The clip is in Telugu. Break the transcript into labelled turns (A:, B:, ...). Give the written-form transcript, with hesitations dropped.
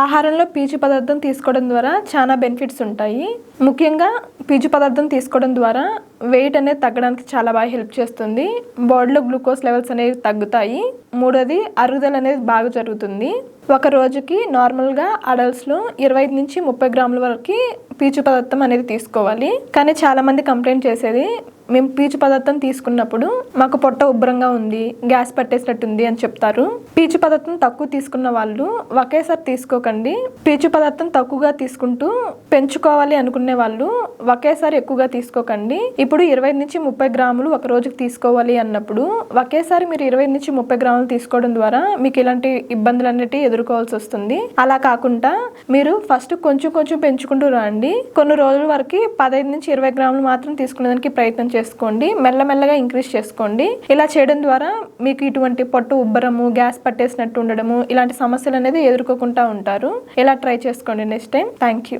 A: ఆహారంలో పీచు పదార్థం తీసుకోవడం ద్వారా చాలా బెనిఫిట్స్ ఉంటాయి. ముఖ్యంగా పీచు పదార్థం తీసుకోవడం ద్వారా వెయిట్ అనేది తగ్గడానికి చాలా బాగా హెల్ప్ చేస్తుంది. బాడీలో గ్లూకోజ్ లెవెల్స్ అనేవి తగ్గుతాయి. మూడోది అరుగుదల అనేది బాగా జరుగుతుంది. ఒక రోజుకి నార్మల్గా అడల్ట్స్లో 25 నుంచి 30 గ్రాముల వరకు పీచు పదార్థం అనేది తీసుకోవాలి. కానీ చాలామంది కంప్లైంట్ చేసేది, మేము పీచు పదార్థం తీసుకున్నప్పుడు మాకు పొట్ట ఉబ్బరంగా ఉంది, గ్యాస్ పట్టేసినట్టుంది అని చెప్తారు. పీచు పదార్థం తక్కువ తీసుకున్న వాళ్ళు ఒకేసారి తీసుకోకండి. పీచు పదార్థం తక్కువగా తీసుకుంటూ పెంచుకోవాలి అనుకునే వాళ్ళు ఒకేసారి ఎక్కువగా తీసుకోకండి. ఇప్పుడు 25 నుంచి 30 గ్రాములు ఒక రోజుకి తీసుకోవాలి అన్నప్పుడు ఒకేసారి మీరు 25 నుంచి 30 గ్రాములు తీసుకోవడం ద్వారా మీకు ఇలాంటి ఇబ్బందులు అనేవి ఎదుర్కోవాల్సి వస్తుంది. అలా కాకుండా మీరు ఫస్ట్ కొంచెం కొంచెం పెంచుకుంటూ రండి. కొన్ని రోజుల వరకు 15 నుంచి 20 గ్రాములు మాత్రం తీసుకునేదానికి ప్రయత్నం చేసుకోండి. మెల్లమెల్లగా ఇంక్రీజ్ చేసుకోండి. ఇలా చేయడం ద్వారా మీకు ఇటువంటి పొట్టు ఉబ్బరము, గ్యాస్ పట్టేసినట్టు ఉండడము, ఇలాంటి సమస్యలు అనేది ఎదుర్కోకుండా ఉంటారు. ఇలా ట్రై చేసుకోండి నెక్స్ట్ టైం. Thank you.